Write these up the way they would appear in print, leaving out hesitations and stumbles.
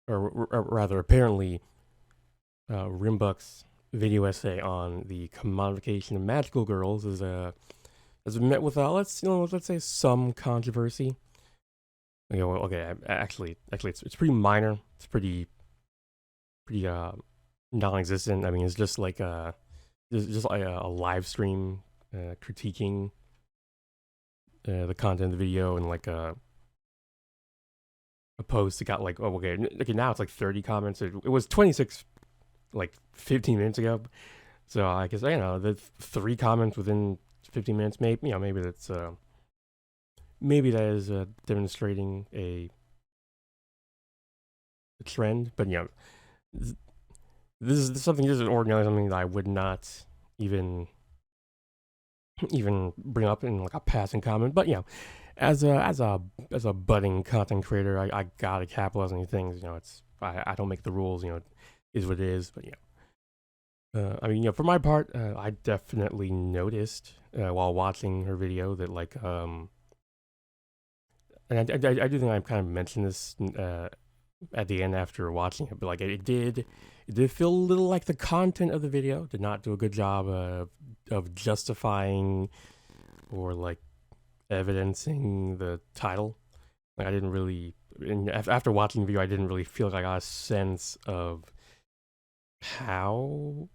or rather, apparently, Rimbuck's video essay on the commodification of magical girls has been met with let's say some controversy. Okay, actually, it's pretty minor. It's pretty non-existent. I mean, it's just like just like a live stream critiquing the content of the video, and like a post that got like, oh, okay, now it's like 30 comments. It was 26 like 15 minutes ago. So I guess, the 3 comments within 15 minutes, maybe that's maybe that is demonstrating a trend. But this is ordinarily something that I would not even bring up in like a passing comment. But as a budding content creator, I gotta capitalize on these things. I don't make the rules. Is what it is. But I mean, for my part, I definitely noticed while watching her video that and I do think I kind of mentioned this at the end after watching it, but like it did feel a little like the content of the video did not do a good job of justifying or like evidencing the title. Like I didn't really, after watching the video, I didn't really feel like I got a sense of how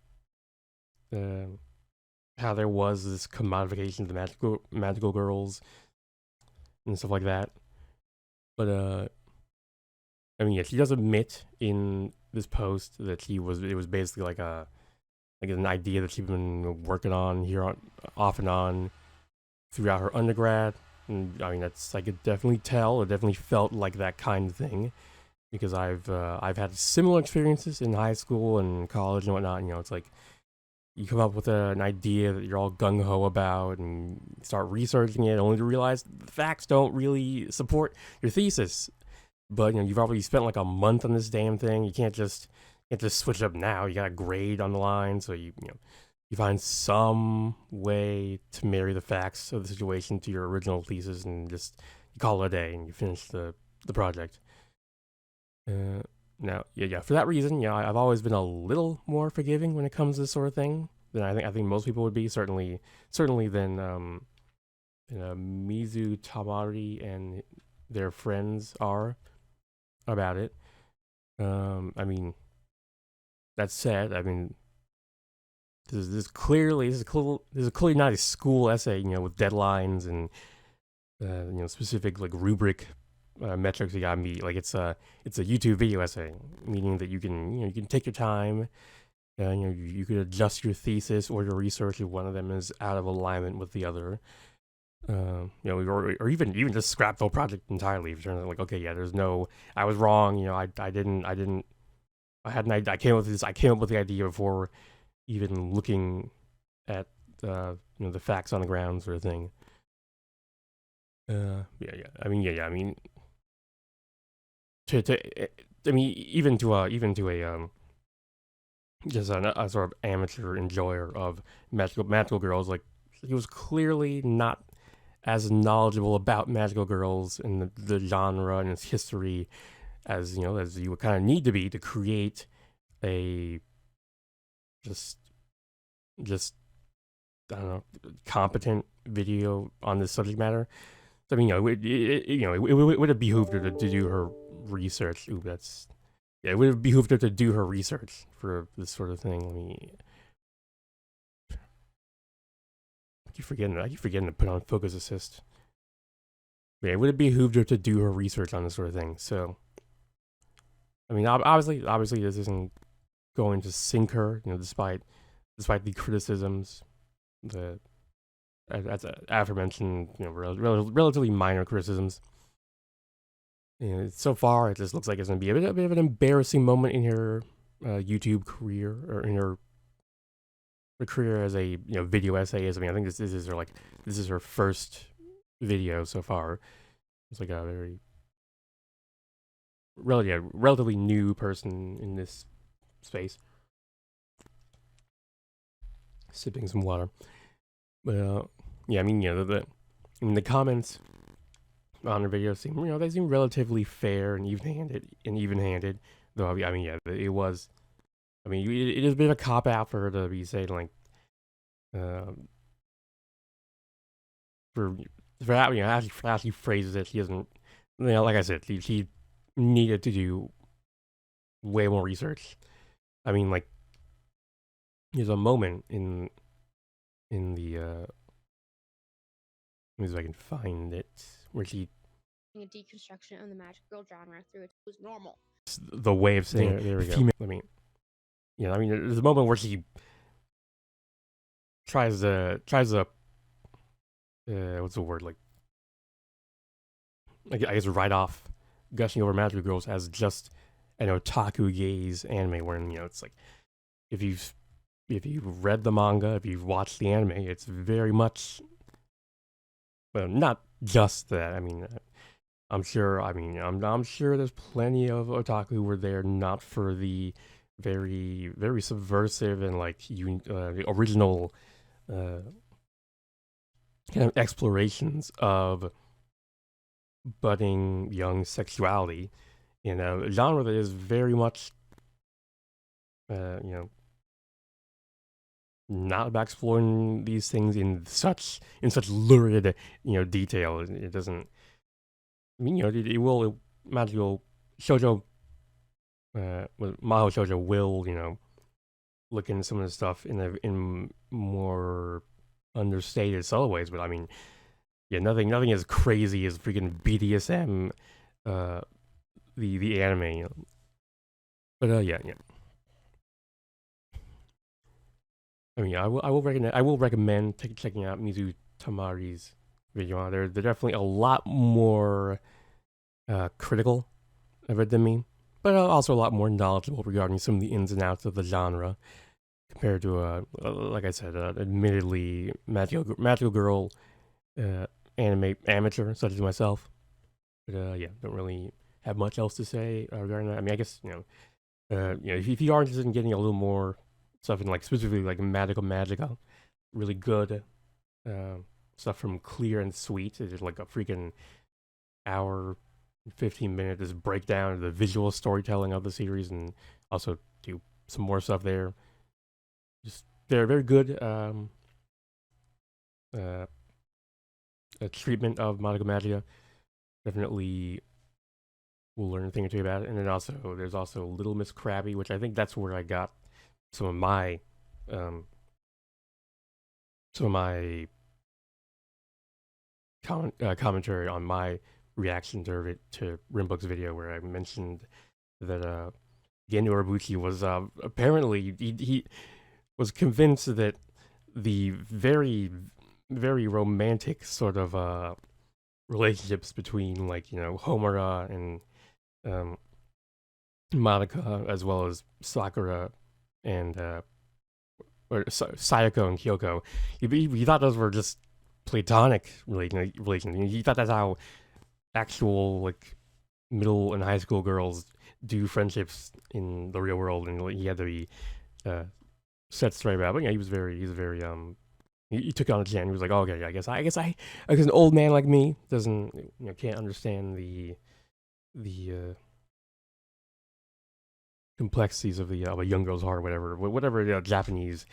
there was this commodification of the magical girls and stuff like that. But I mean, yeah, she does admit in this post that it was basically like an idea that she'd been working on off and on throughout her undergrad. And I mean, I could definitely tell. It definitely felt like that kind of thing, because I've had similar experiences in high school and college and whatnot. It's like you come up with an idea that you're all gung ho about and start researching it, only to realize the facts don't really support your thesis. But you've already spent like a month on this damn thing. You can't just switch up now. You got a grade on the line, so you find some way to marry the facts of the situation to your original thesis, and just you call it a day and you finish the project. Now, for that reason, I've always been a little more forgiving when it comes to this sort of thing than I think most people would be. Certainly than Mizu Tamari and their friends are about it. I mean, that said, I mean, this is clearly not a school essay, with deadlines and specific like rubric metrics you gotta meet. Like it's a YouTube video essay, meaning that you can take your time. You could adjust your thesis or your research if one of them is out of alignment with the other. Or even just scrap the whole project entirely. If it turns out like, okay, there's no, I was wrong. I came up with the idea before even looking at the facts on the ground, sort of thing. I mean, even to a just a sort of amateur enjoyer of magical girls, like he was clearly not as knowledgeable about magical girls and the genre and its history as you would kind of need to be to create a just I don't know, competent video on this subject matter. So, I mean, it would have behooved her to do her research. It would have behooved her to do her research for this sort of thing. I keep forgetting to put on focus assist. It would have behooved her to do her research on this sort of thing. So, I mean, obviously, this isn't going to sink her. Despite the criticisms, as aforementioned, relatively minor criticisms. So far, it just looks like it's going to be a bit of an embarrassing moment in her YouTube career, or in her career as a video essayist. I mean, I think this is her first video so far. It's like a very relatively new person in this space. Sipping some water, but I mean, the comments on the video seem, they seem relatively fair and even-handed. Though I mean, yeah, it was. I mean, it is a bit of a cop out for her to be saying like, for that, as she phrases it, she doesn't. Like I said, she needed to do way more research. I mean, like, there's a moment in the let me see if I can find it, where she A deconstruction of the magic girl genre through it was normal. The way of saying there we go. I mean, there's a moment where she tries to what's the word, like I guess write off gushing over magic girls as just an otaku gaze anime, when it's like, if you've read the manga, if you've watched the anime, it's very much, well, not just that. I mean, I'm sure. I mean, I'm sure there's plenty of otaku who were there not for the very, very subversive and like the original kind of explorations of budding young sexuality in a genre that is very much, not about exploring these things in such lurid, detail. It doesn't. I mean, it will magical shoujo, Maho shoujo will, look into some of the stuff in more understated, subtle ways. But I mean, yeah, nothing as crazy as freaking BDSM, the anime. But yeah. I mean, I will recommend checking out Mizu Tamari's video. They're definitely a lot more critical of it than me, but also a lot more knowledgeable regarding some of the ins and outs of the genre compared to like I said, admittedly magical girl anime amateur such as myself. But yeah, don't really have much else to say regarding that. I mean, I guess if you are interested in getting a little more stuff in like specifically like magical, really good stuff from Clear and Sweet. It's like a freaking hour, 15-minute just breakdown of the visual storytelling of the series, and also do some more stuff there. Just they're very good a treatment of Madoka Magica. Definitely will learn a thing or two about it. And then there's also Little Miss Krabby, which I think that's where I got some of my commentary on my reaction to Rimbook's video, where I mentioned that Geno Urobuchi was apparently he was convinced that the very, very romantic sort of relationships between, like, Homura and Madoka, as well as Sakura and or Sayako and Kyoko, he thought those were just platonic relations. He thought that's how actual, like, middle and high school girls do friendships in the real world, and he had to be set straight about it. But yeah, he was very he took it on the chin. He was like, oh, okay, I guess an old man like me doesn't, can't understand the complexities of a young girl's heart, whatever Japanese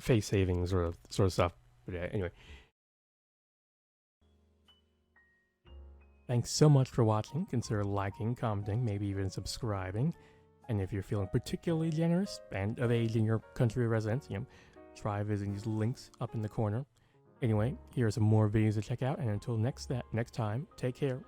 face saving sort of stuff. But yeah, anyway, thanks so much for watching. Consider liking, commenting, maybe even subscribing. And if you're feeling particularly generous and of age in your country of residence, try visiting these links up in the corner. Anyway, here are some more videos to check out, and until next time, take care.